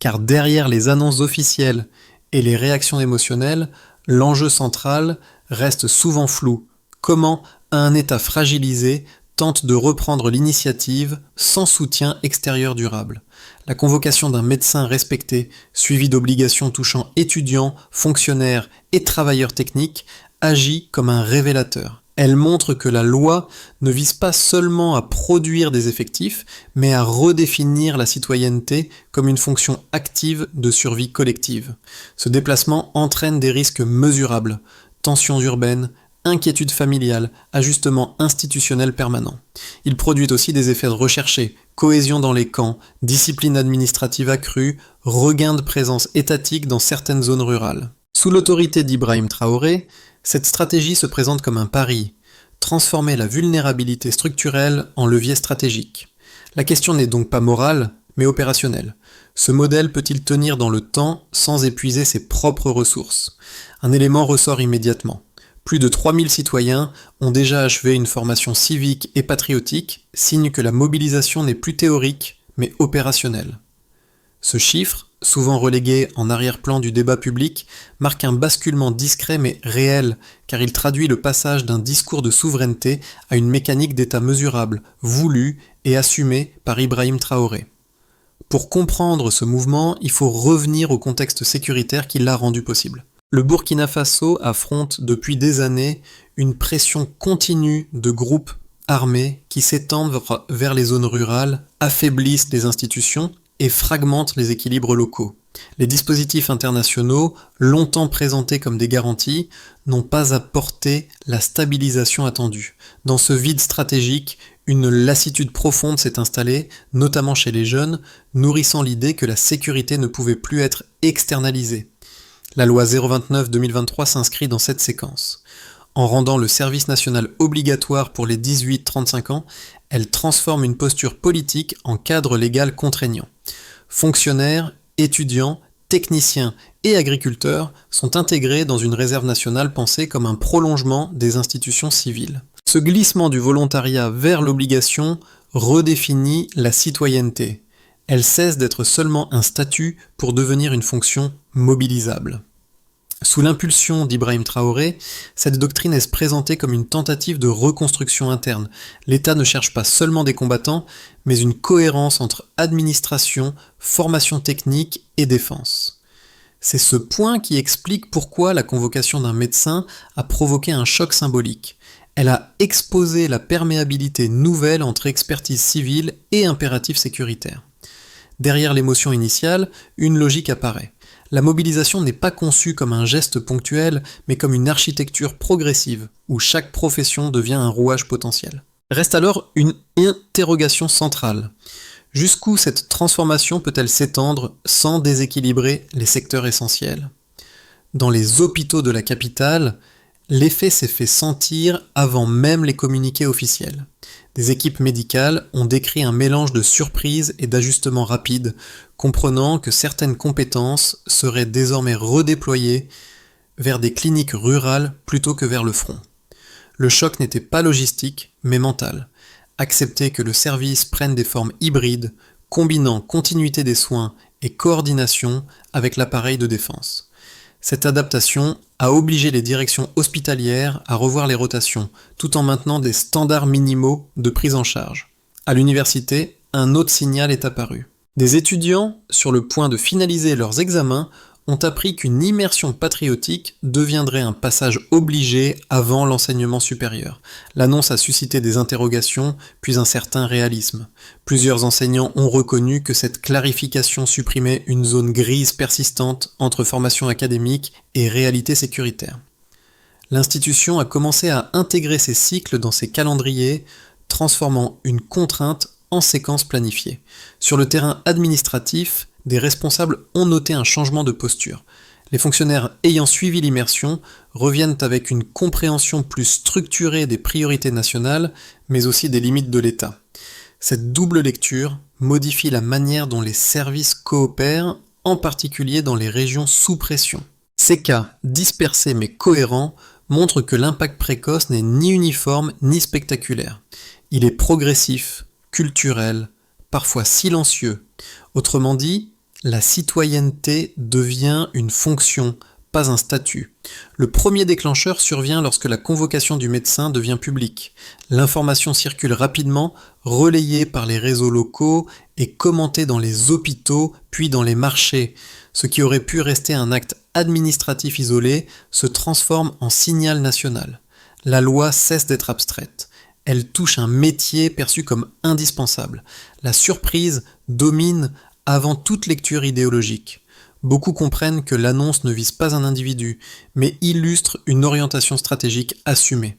car derrière les annonces officielles et les réactions émotionnelles, l'enjeu central reste souvent flou. Comment un État fragilisé tente de reprendre l'initiative sans soutien extérieur durable? La convocation d'un médecin respecté, suivi d'obligations touchant étudiants, fonctionnaires et travailleurs techniques, agit comme un révélateur. Elle montre que la loi ne vise pas seulement à produire des effectifs, mais à redéfinir la citoyenneté comme une fonction active de survie collective. Ce déplacement entraîne des risques mesurables, tensions urbaines, inquiétude familiale, ajustement institutionnel permanent. Il produit aussi des effets recherchés, cohésion dans les camps, discipline administrative accrue, regain de présence étatique dans certaines zones rurales. Sous l'autorité d'Ibrahim Traoré, cette stratégie se présente comme un pari, transformer la vulnérabilité structurelle en levier stratégique. La question n'est donc pas morale, mais opérationnelle. Ce modèle peut-il tenir dans le temps sans épuiser ses propres ressources? Un élément ressort immédiatement. Plus de 3000 citoyens ont déjà achevé une formation civique et patriotique, signe que la mobilisation n'est plus théorique, mais opérationnelle. Ce chiffre, souvent relégué en arrière-plan du débat public, marque un basculement discret mais réel, car il traduit le passage d'un discours de souveraineté à une mécanique d'État mesurable, voulue et assumée par Ibrahim Traoré. Pour comprendre ce mouvement, il faut revenir au contexte sécuritaire qui l'a rendu possible. Le Burkina Faso affronte depuis des années une pression continue de groupes armés qui s'étendent vers les zones rurales, affaiblissent les institutions et fragmentent les équilibres locaux. Les dispositifs internationaux, longtemps présentés comme des garanties, n'ont pas apporté la stabilisation attendue. Dans ce vide stratégique, une lassitude profonde s'est installée, notamment chez les jeunes, nourrissant l'idée que la sécurité ne pouvait plus être externalisée. La loi 029/2023 s'inscrit dans cette séquence. En rendant le service national obligatoire pour les 18-35 ans, elle transforme une posture politique en cadre légal contraignant. Fonctionnaires, étudiants, techniciens et agriculteurs sont intégrés dans une réserve nationale pensée comme un prolongement des institutions civiles. Ce glissement du volontariat vers l'obligation redéfinit la citoyenneté. Elle cesse d'être seulement un statut pour devenir une fonction mobilisable. Sous l'impulsion d'Ibrahim Traoré, cette doctrine est présentée comme une tentative de reconstruction interne. L'État ne cherche pas seulement des combattants, mais une cohérence entre administration, formation technique et défense. C'est ce point qui explique pourquoi la convocation d'un médecin a provoqué un choc symbolique. Elle a exposé la perméabilité nouvelle entre expertise civile et impératif sécuritaire. Derrière l'émotion initiale, une logique apparaît. La mobilisation n'est pas conçue comme un geste ponctuel, mais comme une architecture progressive, où chaque profession devient un rouage potentiel. Reste alors une interrogation centrale. Jusqu'où cette transformation peut-elle s'étendre sans déséquilibrer les secteurs essentiels? Dans les hôpitaux de la capitale, l'effet s'est fait sentir avant même les communiqués officiels. Des équipes médicales ont décrit un mélange de surprise et d'ajustements rapides, comprenant que certaines compétences seraient désormais redéployées vers des cliniques rurales plutôt que vers le front. Le choc n'était pas logistique, mais mental. Accepter que le service prenne des formes hybrides, combinant continuité des soins et coordination avec l'appareil de défense. Cette adaptation a obligé les directions hospitalières à revoir les rotations, tout en maintenant des standards minimaux de prise en charge. À l'université, un autre signal est apparu. Des étudiants, sur le point de finaliser leurs examens, ont appris qu'une immersion patriotique deviendrait un passage obligé avant l'enseignement supérieur. L'annonce a suscité des interrogations, puis un certain réalisme. Plusieurs enseignants ont reconnu que cette clarification supprimait une zone grise persistante entre formation académique et réalité sécuritaire. L'institution a commencé à intégrer ces cycles dans ses calendriers, transformant une contrainte en séquence planifiée. Sur le terrain administratif, des responsables ont noté un changement de posture. Les fonctionnaires ayant suivi l'immersion reviennent avec une compréhension plus structurée des priorités nationales, mais aussi des limites de l'État. Cette double lecture modifie la manière dont les services coopèrent, en particulier dans les régions sous pression. Ces cas, dispersés mais cohérents, montrent que l'impact précoce n'est ni uniforme ni spectaculaire. Il est progressif, culturel, parfois silencieux. Autrement dit, La citoyenneté devient une fonction, pas un statut. Le premier déclencheur survient lorsque la convocation du médecin devient publique. L'information circule rapidement, relayée par les réseaux locaux et commentée dans les hôpitaux, puis dans les marchés. Ce qui aurait pu rester un acte administratif isolé se transforme en signal national. La loi cesse d'être abstraite. Elle touche un métier perçu comme indispensable. La surprise domine avant toute lecture idéologique. Beaucoup comprennent que l'annonce ne vise pas un individu, mais illustre une orientation stratégique assumée.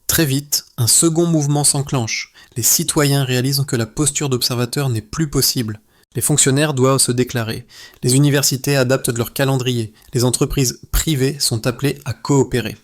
Très vite, un second mouvement s'enclenche. Les citoyens réalisent que la posture d'observateur n'est plus possible. Les fonctionnaires doivent se déclarer. Les universités adaptent leur calendrier. Les entreprises privées sont appelées à coopérer.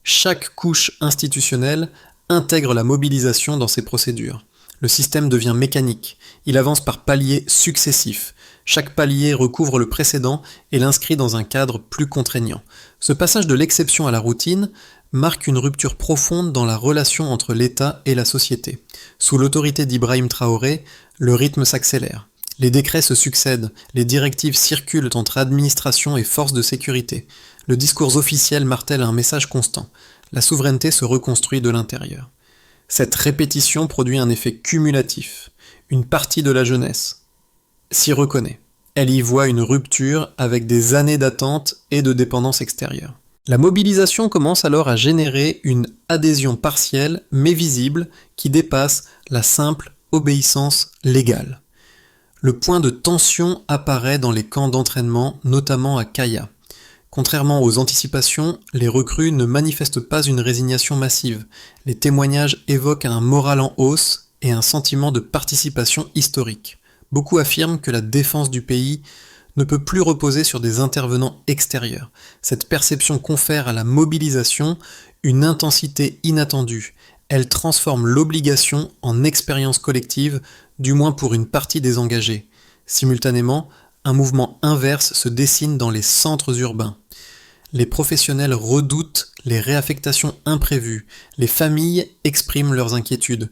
Chaque couche institutionnelle intègre la mobilisation dans ses procédures. Le système devient mécanique. Il avance par paliers successifs. Chaque palier recouvre le précédent et l'inscrit dans un cadre plus contraignant. Ce passage de l'exception à la routine marque une rupture profonde dans la relation entre l'État et la société. Sous l'autorité d'Ibrahim Traoré, le rythme s'accélère. Les décrets se succèdent, les directives circulent entre administration et forces de sécurité. Le discours officiel martèle un message constant. La souveraineté se reconstruit de l'intérieur. Cette répétition produit un effet cumulatif. Une partie de la jeunesse s'y reconnaît. Elle y voit une rupture avec des années d'attente et de dépendance extérieure. La mobilisation commence alors à générer une adhésion partielle mais visible qui dépasse la simple obéissance légale. Le point de tension apparaît dans les camps d'entraînement, notamment à Kaya. Contrairement aux anticipations, les recrues ne manifestent pas une résignation massive. Les témoignages évoquent un moral en hausse et un sentiment de participation historique. Beaucoup affirment que la défense du pays ne peut plus reposer sur des intervenants extérieurs. Cette perception confère à la mobilisation une intensité inattendue. Elle transforme l'obligation en expérience collective, du moins pour une partie des engagés. Simultanément, un mouvement inverse se dessine dans les centres urbains. Les professionnels redoutent les réaffectations imprévues. Les familles expriment leurs inquiétudes.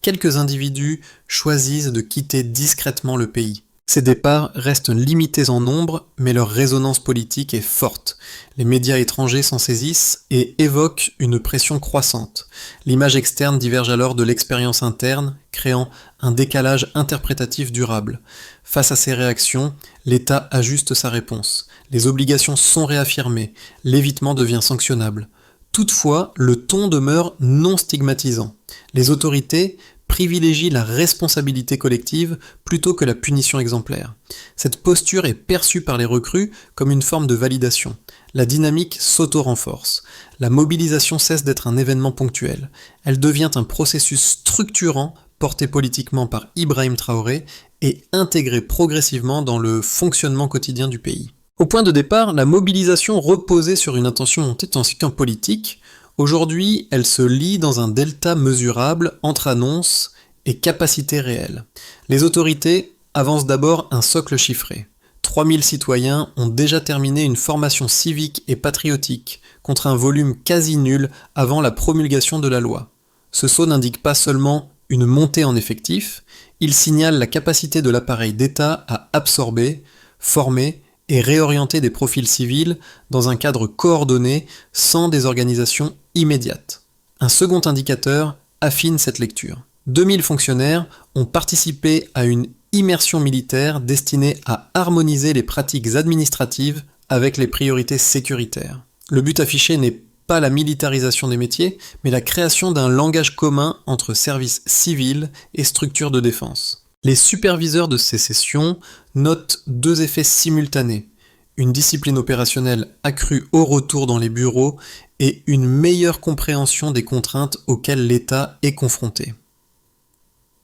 Quelques individus choisissent de quitter discrètement le pays. Ces départs restent limités en nombre, mais leur résonance politique est forte. Les médias étrangers s'en saisissent et évoquent une pression croissante. L'image externe diverge alors de l'expérience interne, créant un décalage interprétatif durable. Face à ces réactions, l'État ajuste sa réponse. Les obligations sont réaffirmées, l'évitement devient sanctionnable. Toutefois, le ton demeure non stigmatisant. Les autorités privilégient la responsabilité collective plutôt que la punition exemplaire. Cette posture est perçue par les recrues comme une forme de validation. La dynamique s'auto-renforce. La mobilisation cesse d'être un événement ponctuel. Elle devient un processus structurant porté politiquement par Ibrahim Traoré et intégré progressivement dans le fonctionnement quotidien du pays. Au point de départ, la mobilisation reposait sur une intention authentiquement politique. Aujourd'hui, elle se lie dans un delta mesurable entre annonces et capacité réelle. Les autorités avancent d'abord un socle chiffré. 3000 citoyens ont déjà terminé une formation civique et patriotique, contre un volume quasi nul avant la promulgation de la loi. Ce saut n'indique pas seulement une montée en effectifs, il signale la capacité de l'appareil d'État à absorber, former et réorienter des profils civils dans un cadre coordonné sans désorganisation immédiate. Un second indicateur affine cette lecture. 2000 fonctionnaires ont participé à une immersion militaire destinée à harmoniser les pratiques administratives avec les priorités sécuritaires. Le but affiché n'est pas la militarisation des métiers, mais la création d'un langage commun entre services civils et structures de défense. Les superviseurs de ces sessions notent deux effets simultanés. Une discipline opérationnelle accrue au retour dans les bureaux et une meilleure compréhension des contraintes auxquelles l'État est confronté.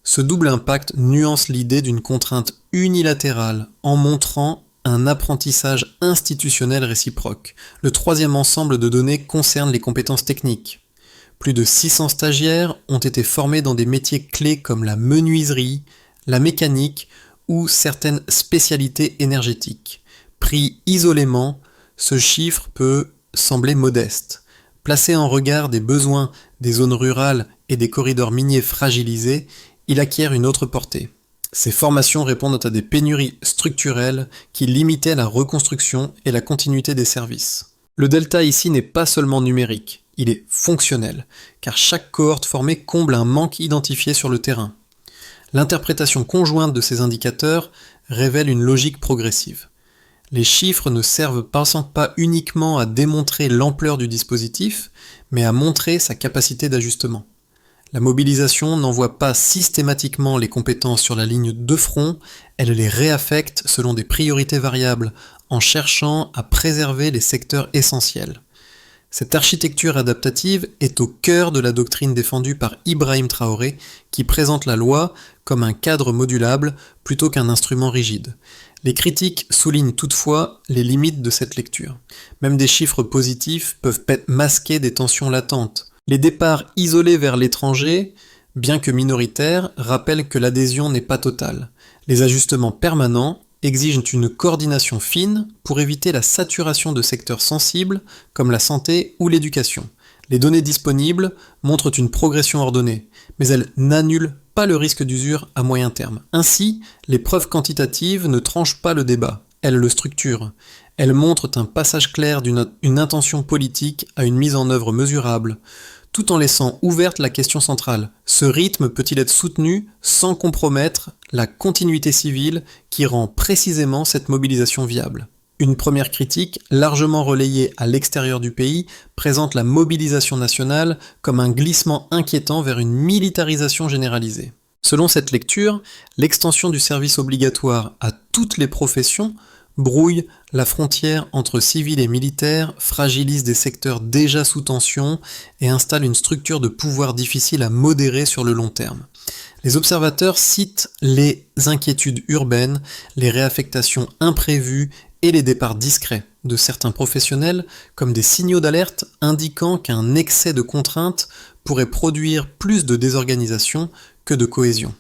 Ce double impact nuance l'idée d'une contrainte unilatérale en montrant un apprentissage institutionnel réciproque. Le troisième ensemble de données concerne les compétences techniques. Plus de 600 stagiaires ont été formés dans des métiers clés comme la menuiserie, la mécanique ou certaines spécialités énergétiques. Pris isolément, ce chiffre peut sembler modeste. Placé en regard des besoins des zones rurales et des corridors miniers fragilisés, il acquiert une autre portée. Ces formations répondent à des pénuries structurelles qui limitaient la reconstruction et la continuité des services. Le delta ici n'est pas seulement numérique, il est fonctionnel, car chaque cohorte formée comble un manque identifié sur le terrain. L'interprétation conjointe de ces indicateurs révèle une logique progressive. Les chiffres ne servent pas uniquement à démontrer l'ampleur du dispositif, mais à montrer sa capacité d'ajustement. La mobilisation n'envoie pas systématiquement les compétences sur la ligne de front, elle les réaffecte selon des priorités variables, en cherchant à préserver les secteurs essentiels. Cette architecture adaptative est au cœur de la doctrine défendue par Ibrahim Traoré, qui présente la loi comme un cadre modulable plutôt qu'un instrument rigide. Les critiques soulignent toutefois les limites de cette lecture. Même des chiffres positifs peuvent masquer des tensions latentes. Les départs isolés vers l'étranger, bien que minoritaires, rappellent que l'adhésion n'est pas totale. Les ajustements permanents exigent une coordination fine pour éviter la saturation de secteurs sensibles comme la santé ou l'éducation. Les données disponibles montrent une progression ordonnée, mais elles n'annulent pas le risque d'usure à moyen terme. Ainsi, les preuves quantitatives ne tranchent pas le débat, elles le structurent. Elles montrent un passage clair d'une intention politique à une mise en œuvre mesurable, tout en laissant ouverte la question centrale. Ce rythme peut-il être soutenu sans compromettre la continuité civile qui rend précisément cette mobilisation viable ? Une première critique, largement relayée à l'extérieur du pays, présente la mobilisation nationale comme un glissement inquiétant vers une militarisation généralisée. Selon cette lecture, l'extension du service obligatoire à toutes les professions brouille la frontière entre civils et militaires, fragilise des secteurs déjà sous tension et installe une structure de pouvoir difficile à modérer sur le long terme. Les observateurs citent les inquiétudes urbaines, les réaffectations imprévues et les départs discrets de certains professionnels comme des signaux d'alerte indiquant qu'un excès de contraintes pourrait produire plus de désorganisation que de cohésion.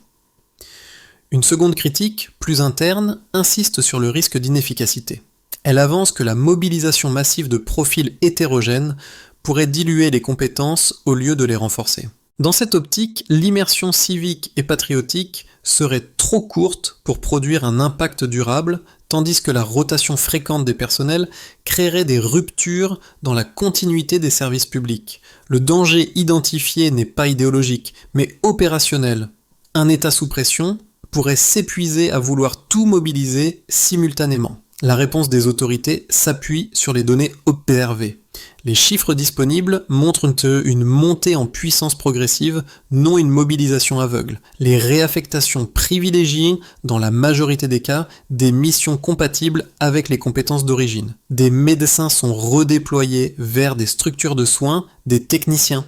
Une seconde critique, plus interne, insiste sur le risque d'inefficacité. Elle avance que la mobilisation massive de profils hétérogènes pourrait diluer les compétences au lieu de les renforcer. Dans cette optique, l'immersion civique et patriotique serait trop courte pour produire un impact durable, tandis que la rotation fréquente des personnels créerait des ruptures dans la continuité des services publics. Le danger identifié n'est pas idéologique, mais opérationnel. Un État sous pression pourrait s'épuiser à vouloir tout mobiliser simultanément. La réponse des autorités s'appuie sur les données observées. Les chiffres disponibles montrent une montée en puissance progressive, non une mobilisation aveugle. Les réaffectations privilégient, dans la majorité des cas, des missions compatibles avec les compétences d'origine. Des médecins sont redéployés vers des structures de soins, des techniciens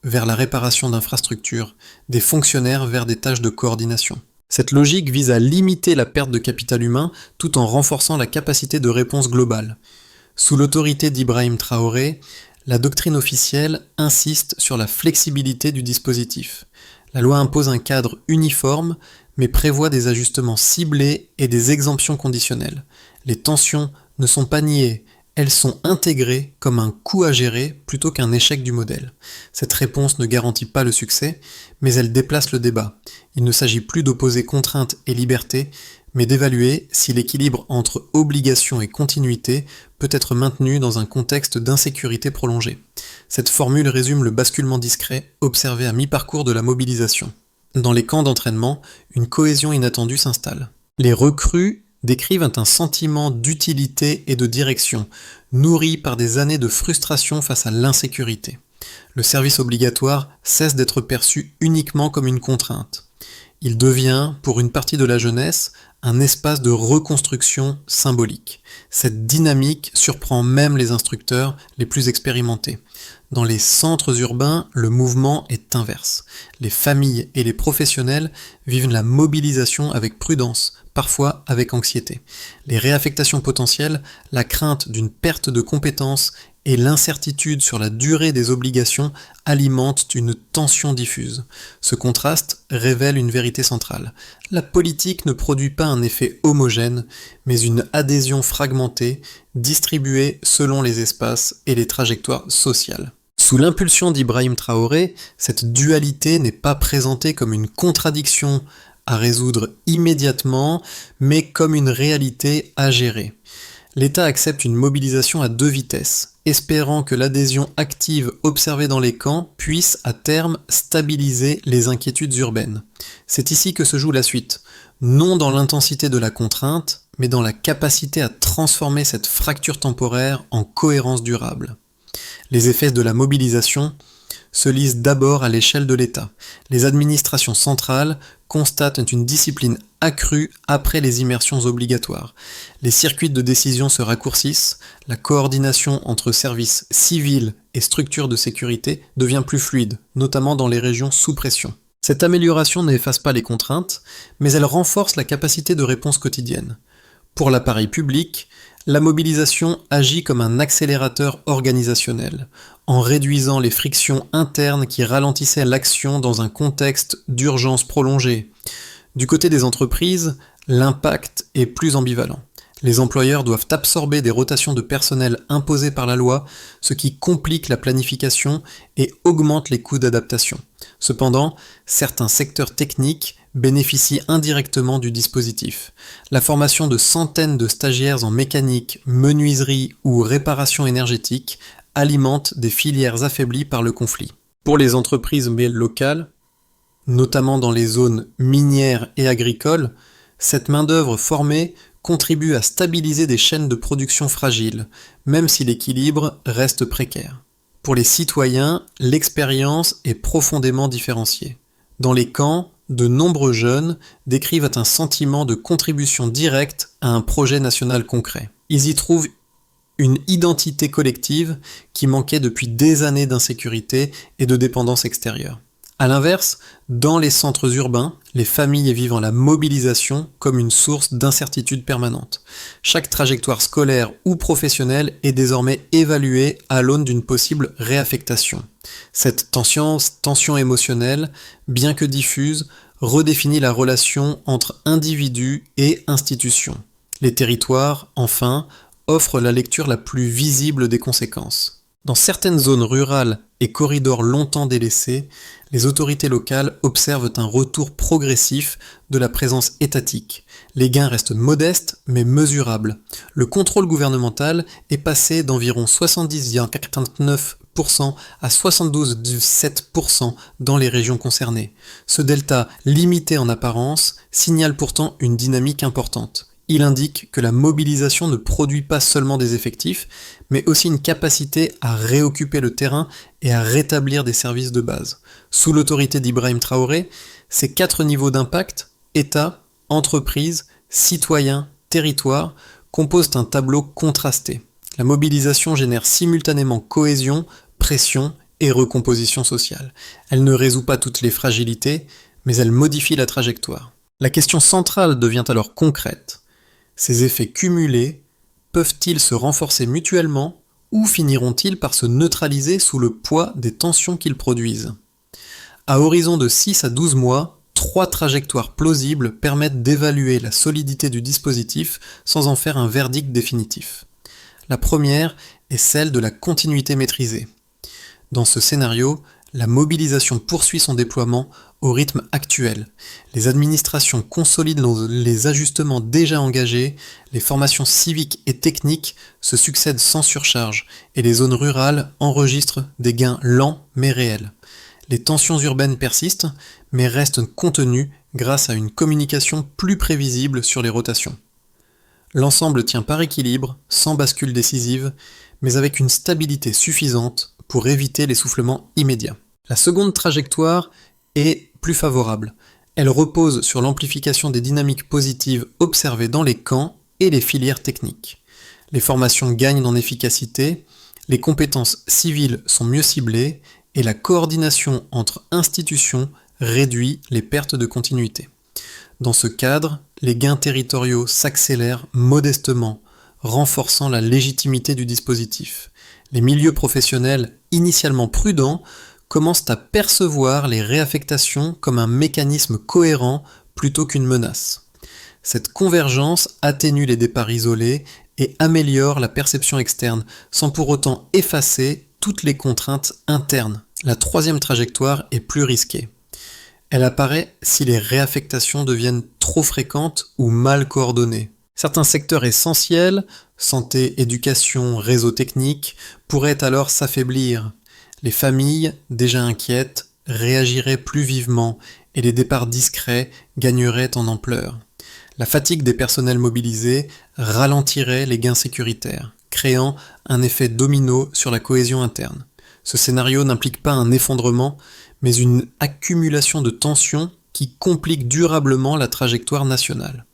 vers la réparation d'infrastructures, des fonctionnaires vers des tâches de coordination. Cette logique vise à limiter la perte de capital humain tout en renforçant la capacité de réponse globale. Sous l'autorité d'Ibrahim Traoré, la doctrine officielle insiste sur la flexibilité du dispositif. La loi impose un cadre uniforme, mais prévoit des ajustements ciblés et des exemptions conditionnelles. Les tensions ne sont pas niées, elles sont intégrées comme un coût à gérer plutôt qu'un échec du modèle. Cette réponse ne garantit pas le succès, mais elle déplace le débat. Il ne s'agit plus d'opposer contrainte et liberté, mais d'évaluer si l'équilibre entre obligation et continuité peut être maintenu dans un contexte d'insécurité prolongée. Cette formule résume le basculement discret observé à mi-parcours de la mobilisation. Dans les camps d'entraînement, une cohésion inattendue s'installe. Les recrues décrivent un sentiment d'utilité et de direction, nourri par des années de frustration face à l'insécurité. Le service obligatoire cesse d'être perçu uniquement comme une contrainte. Il devient, pour une partie de la jeunesse, un espace de reconstruction symbolique. Cette dynamique surprend même les instructeurs les plus expérimentés. Dans les centres urbains, le mouvement est inverse. Les familles et les professionnels vivent la mobilisation avec prudence, parfois avec anxiété. Les réaffectations potentielles, la crainte d'une perte de compétences et l'incertitude sur la durée des obligations alimentent une tension diffuse. Ce contraste révèle une vérité centrale. La politique ne produit pas un effet homogène, mais une adhésion fragmentée, distribuée selon les espaces et les trajectoires sociales. Sous l'impulsion d'Ibrahim Traoré, cette dualité n'est pas présentée comme une contradiction à résoudre immédiatement, mais comme une réalité à gérer. L'État accepte une mobilisation à 2 vitesses, espérant que l'adhésion active observée dans les camps puisse à terme stabiliser les inquiétudes urbaines. C'est ici que se joue la suite, non dans l'intensité de la contrainte, mais dans la capacité à transformer cette fracture temporaire en cohérence durable. Les effets de la mobilisation se lisent d'abord à l'échelle de l'État. Les administrations centrales constatent une discipline accrue après les immersions obligatoires. Les circuits de décision se raccourcissent, la coordination entre services civils et structures de sécurité devient plus fluide, notamment dans les régions sous pression. Cette amélioration n'efface pas les contraintes, mais elle renforce la capacité de réponse quotidienne. Pour l'appareil public, la mobilisation agit comme un accélérateur organisationnel, en réduisant les frictions internes qui ralentissaient l'action dans un contexte d'urgence prolongée. Du côté des entreprises, l'impact est plus ambivalent. Les employeurs doivent absorber des rotations de personnel imposées par la loi, ce qui complique la planification et augmente les coûts d'adaptation. Cependant, certains secteurs techniques bénéficient indirectement du dispositif. La formation de centaines de stagiaires en mécanique, menuiserie ou réparation énergétique alimente des filières affaiblies par le conflit. Pour les entreprises locales, notamment dans les zones minières et agricoles, cette main-d'œuvre formée contribue à stabiliser des chaînes de production fragiles, même si l'équilibre reste précaire. Pour les citoyens, l'expérience est profondément différenciée. Dans les camps, de nombreux jeunes décrivent un sentiment de contribution directe à un projet national concret. Ils y trouvent une identité collective qui manquait depuis des années d'insécurité et de dépendance extérieure. A l'inverse, dans les centres urbains, les familles vivent la mobilisation comme une source d'incertitude permanente. Chaque trajectoire scolaire ou professionnelle est désormais évaluée à l'aune d'une possible réaffectation. Cette tension émotionnelle, bien que diffuse, redéfinit la relation entre individus et institutions. Les territoires, enfin, offrent la lecture la plus visible des conséquences. Dans certaines zones rurales et corridors longtemps délaissés, les autorités locales observent un retour progressif de la présence étatique. Les gains restent modestes mais mesurables. Le contrôle gouvernemental est passé d'environ 70,89% à 72,7% dans les régions concernées. Ce delta, limité en apparence, signale pourtant une dynamique importante. Il indique que la mobilisation ne produit pas seulement des effectifs, mais aussi une capacité à réoccuper le terrain et à rétablir des services de base. Sous l'autorité d'Ibrahim Traoré, ces 4 niveaux d'impact, État, entreprise, citoyen, territoire, composent un tableau contrasté. La mobilisation génère simultanément cohésion, pression et recomposition sociale. Elle ne résout pas toutes les fragilités, mais elle modifie la trajectoire. La question centrale devient alors concrète. Ces effets cumulés peuvent-ils se renforcer mutuellement ou finiront-ils par se neutraliser sous le poids des tensions qu'ils produisent ? À horizon de 6 à 12 mois, 3 trajectoires plausibles permettent d'évaluer la solidité du dispositif sans en faire un verdict définitif. La première est celle de la continuité maîtrisée. Dans ce scénario, la mobilisation poursuit son déploiement au rythme actuel. Les administrations consolident les ajustements déjà engagés, les formations civiques et techniques se succèdent sans surcharge, et les zones rurales enregistrent des gains lents mais réels. Les tensions urbaines persistent, mais restent contenues grâce à une communication plus prévisible sur les rotations. L'ensemble tient par équilibre, sans bascule décisive, mais avec une stabilité suffisante pour éviter l'essoufflement immédiat. La seconde trajectoire est plus favorable. Elle repose sur l'amplification des dynamiques positives observées dans les camps et les filières techniques. Les formations gagnent en efficacité, les compétences civiles sont mieux ciblées et la coordination entre institutions réduit les pertes de continuité. Dans ce cadre, les gains territoriaux s'accélèrent modestement, renforçant la légitimité du dispositif. Les milieux professionnels, initialement prudents, commencent à percevoir les réaffectations comme un mécanisme cohérent plutôt qu'une menace. Cette convergence atténue les départs isolés et améliore la perception externe, sans pour autant effacer toutes les contraintes internes. La troisième trajectoire est plus risquée. Elle apparaît si les réaffectations deviennent trop fréquentes ou mal coordonnées. Certains secteurs essentiels, santé, éducation, réseau technique, pourraient alors s'affaiblir. Les familles, déjà inquiètes, réagiraient plus vivement et les départs discrets gagneraient en ampleur. La fatigue des personnels mobilisés ralentirait les gains sécuritaires, créant un effet domino sur la cohésion interne. Ce scénario n'implique pas un effondrement, mais une accumulation de tensions qui complique durablement la trajectoire nationale.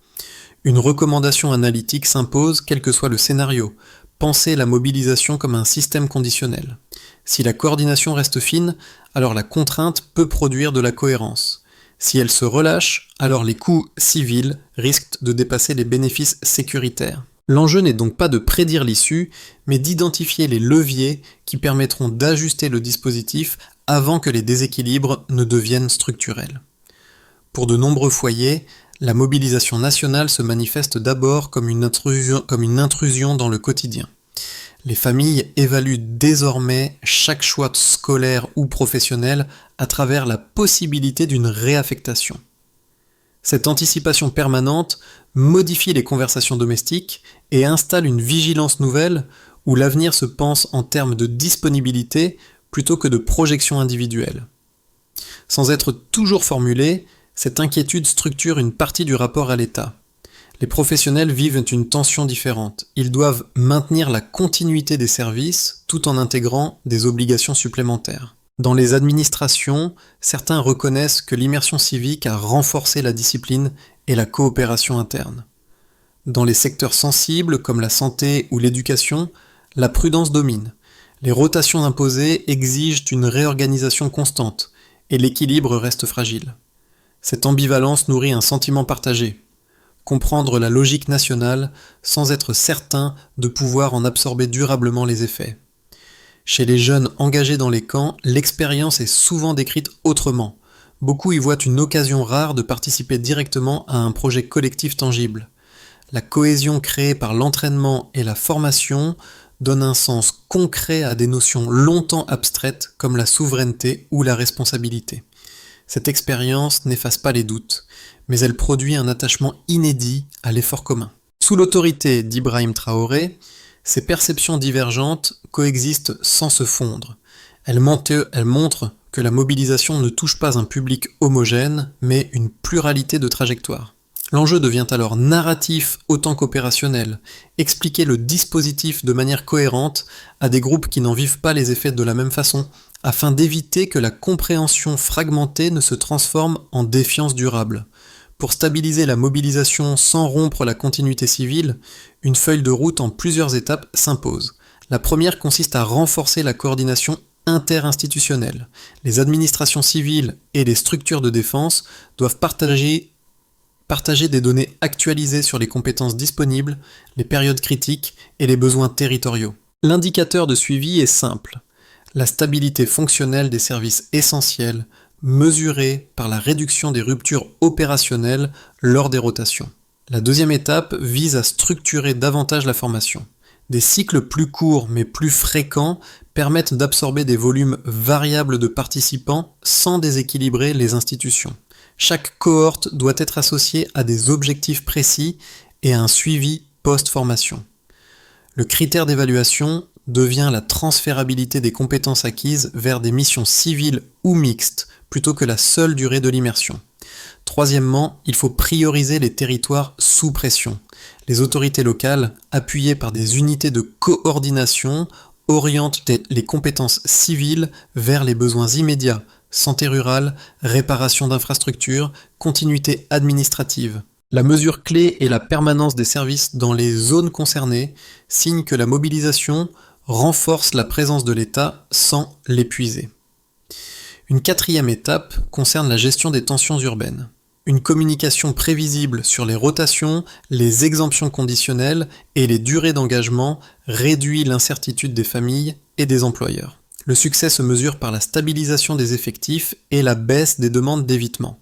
Une recommandation analytique s'impose quel que soit le scénario. Pensez la mobilisation comme un système conditionnel. Si la coordination reste fine, alors la contrainte peut produire de la cohérence. Si elle se relâche, alors les coûts civils risquent de dépasser les bénéfices sécuritaires. L'enjeu n'est donc pas de prédire l'issue, mais d'identifier les leviers qui permettront d'ajuster le dispositif avant que les déséquilibres ne deviennent structurels. Pour de nombreux foyers, la mobilisation nationale se manifeste d'abord comme une intrusion dans le quotidien. Les familles évaluent désormais chaque choix scolaire ou professionnel à travers la possibilité d'une réaffectation. Cette anticipation permanente modifie les conversations domestiques et installe une vigilance nouvelle où l'avenir se pense en termes de disponibilité plutôt que de projection individuelle. Sans être toujours formulée, cette inquiétude structure une partie du rapport à l'État. Les professionnels vivent une tension différente. Ils doivent maintenir la continuité des services tout en intégrant des obligations supplémentaires. Dans les administrations, certains reconnaissent que l'immersion civique a renforcé la discipline et la coopération interne. Dans les secteurs sensibles comme la santé ou l'éducation, la prudence domine. Les rotations imposées exigent une réorganisation constante et l'équilibre reste fragile. Cette ambivalence nourrit un sentiment partagé. Comprendre la logique nationale sans être certain de pouvoir en absorber durablement les effets. Chez les jeunes engagés dans les camps, l'expérience est souvent décrite autrement. Beaucoup y voient une occasion rare de participer directement à un projet collectif tangible. La cohésion créée par l'entraînement et la formation donne un sens concret à des notions longtemps abstraites comme la souveraineté ou la responsabilité. Cette expérience n'efface pas les doutes, mais elle produit un attachement inédit à l'effort commun. Sous l'autorité d'Ibrahim Traoré, ces perceptions divergentes coexistent sans se fondre. Elles montrent que la mobilisation ne touche pas un public homogène, mais une pluralité de trajectoires. L'enjeu devient alors narratif autant qu'opérationnel, expliquer le dispositif de manière cohérente à des groupes qui n'en vivent pas les effets de la même façon, afin d'éviter que la compréhension fragmentée ne se transforme en défiance durable. Pour stabiliser la mobilisation sans rompre la continuité civile, une feuille de route en plusieurs étapes s'impose. La première consiste à renforcer la coordination interinstitutionnelle. Les administrations civiles et les structures de défense doivent partager des données actualisées sur les compétences disponibles, les périodes critiques et les besoins territoriaux. L'indicateur de suivi est simple. La stabilité fonctionnelle des services essentiels, mesurée par la réduction des ruptures opérationnelles lors des rotations. La deuxième étape vise à structurer davantage la formation. Des cycles plus courts mais plus fréquents permettent d'absorber des volumes variables de participants sans déséquilibrer les institutions. Chaque cohorte doit être associée à des objectifs précis et à un suivi post-formation. Le critère d'évaluation devient la transférabilité des compétences acquises vers des missions civiles ou mixtes, plutôt que la seule durée de l'immersion. Troisièmement, il faut prioriser les territoires sous pression. Les autorités locales, appuyées par des unités de coordination, orientent les compétences civiles vers les besoins immédiats, santé rurale, réparation d'infrastructures, continuité administrative. La mesure clé est la permanence des services dans les zones concernées, signe que la mobilisation renforce la présence de l'État sans l'épuiser. Une quatrième étape concerne la gestion des tensions urbaines. Une communication prévisible sur les rotations, les exemptions conditionnelles et les durées d'engagement réduit l'incertitude des familles et des employeurs. Le succès se mesure par la stabilisation des effectifs et la baisse des demandes d'évitement.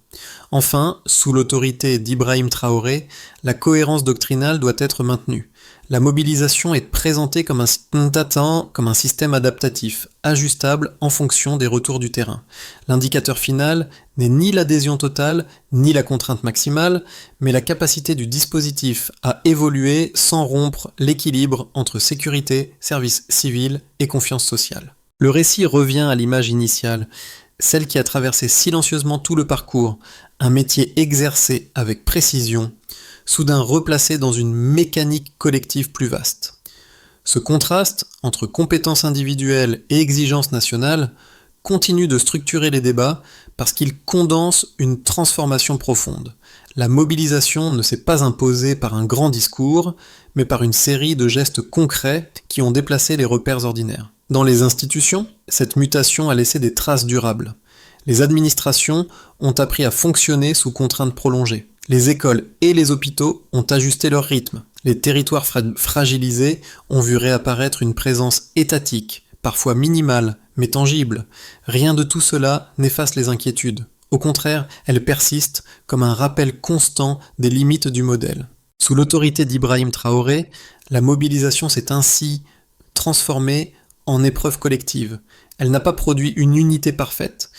Enfin, sous l'autorité d'Ibrahim Traoré, la cohérence doctrinale doit être maintenue. La mobilisation est présentée comme un système adaptatif, ajustable en fonction des retours du terrain. L'indicateur final n'est ni l'adhésion totale, ni la contrainte maximale, mais la capacité du dispositif à évoluer sans rompre l'équilibre entre sécurité, service civil et confiance sociale. Le récit revient à l'image initiale, celle qui a traversé silencieusement tout le parcours, un métier exercé avec précision, soudain replacé dans une mécanique collective plus vaste. Ce contraste entre compétences individuelles et exigences nationales continue de structurer les débats parce qu'il condense une transformation profonde. La mobilisation ne s'est pas imposée par un grand discours, mais par une série de gestes concrets qui ont déplacé les repères ordinaires. Dans les institutions, cette mutation a laissé des traces durables. Les administrations ont appris à fonctionner sous contraintes prolongées. Les écoles et les hôpitaux ont ajusté leur rythme. Les territoires fragilisés ont vu réapparaître une présence étatique, parfois minimale, mais tangible. Rien de tout cela n'efface les inquiétudes. Au contraire, elles persistent comme un rappel constant des limites du modèle. Sous l'autorité d'Ibrahim Traoré, la mobilisation s'est ainsi transformée en épreuve collective. Elle n'a pas produit une unité parfaite,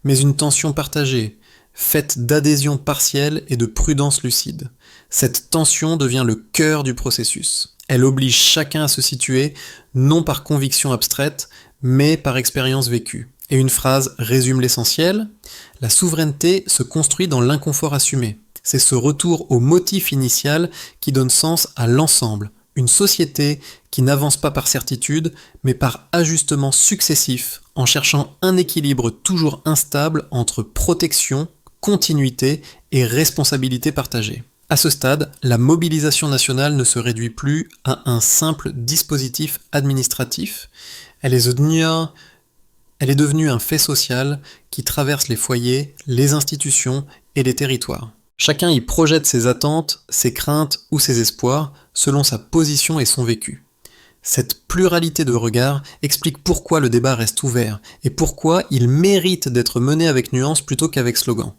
mais une tension partagée, faite d'adhésion partielle et de prudence lucide. Cette tension devient le cœur du processus. Elle oblige chacun à se situer, non par conviction abstraite, mais par expérience vécue. Et une phrase résume l'essentiel: la souveraineté se construit dans l'inconfort assumé. C'est ce retour au motif initial qui donne sens à l'ensemble. Une société qui n'avance pas par certitude, mais par ajustement successif, en cherchant un équilibre toujours instable entre protection, continuité et responsabilité partagée. À ce stade, la mobilisation nationale ne se réduit plus à un simple dispositif administratif. Elle est devenue un fait social qui traverse les foyers, les institutions et les territoires. Chacun y projette ses attentes, ses craintes ou ses espoirs selon sa position et son vécu. Cette pluralité de regards explique pourquoi le débat reste ouvert et pourquoi il mérite d'être mené avec nuance plutôt qu'avec slogan.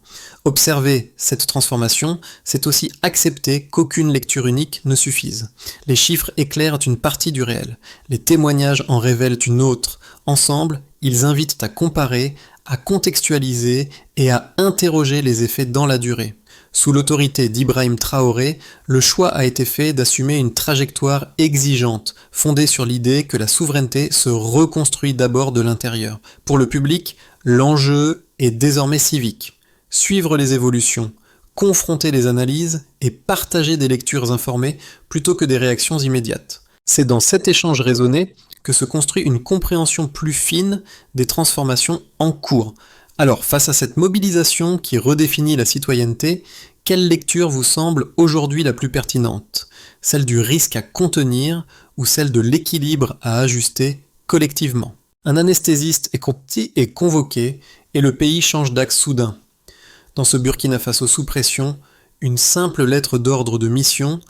Observer cette transformation, c'est aussi accepter qu'aucune lecture unique ne suffise. Les chiffres éclairent une partie du réel, les témoignages en révèlent une autre. Ensemble, ils invitent à comparer, à contextualiser et à interroger les effets dans la durée. Sous l'autorité d'Ibrahim Traoré, le choix a été fait d'assumer une trajectoire exigeante, fondée sur l'idée que la souveraineté se reconstruit d'abord de l'intérieur. Pour le public, l'enjeu est désormais civique. Suivre les évolutions, confronter les analyses et partager des lectures informées plutôt que des réactions immédiates. C'est dans cet échange raisonné que se construit une compréhension plus fine des transformations en cours. Alors, face à cette mobilisation qui redéfinit la citoyenneté, quelle lecture vous semble aujourd'hui la plus pertinente? Celle du risque à contenir ou celle de l'équilibre à ajuster collectivement? Un anesthésiste est convoqué et le pays change d'axe soudain. Dans ce Burkina Faso sous pression, une simple lettre d'ordre de mission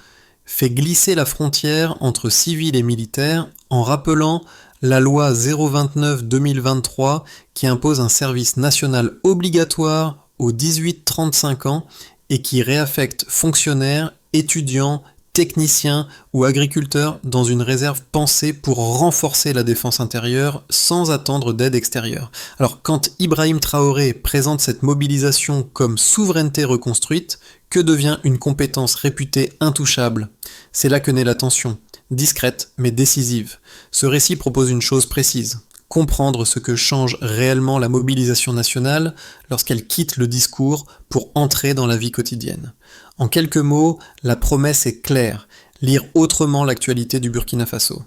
fait glisser la frontière entre civils et militaires en rappelant la loi 029-2023 qui impose un service national obligatoire aux 18-35 ans et qui réaffecte fonctionnaires, étudiants, techniciens ou agriculteurs dans une réserve pensée pour renforcer la défense intérieure sans attendre d'aide extérieure. Alors quand Ibrahim Traoré présente cette mobilisation comme souveraineté reconstruite, que devient une compétence réputée intouchable? C'est là que naît la tension. Discrète mais décisive. Ce récit propose une chose précise: comprendre ce que change réellement la mobilisation nationale lorsqu'elle quitte le discours pour entrer dans la vie quotidienne. En quelques mots, la promesse est claire: lire autrement l'actualité du Burkina Faso.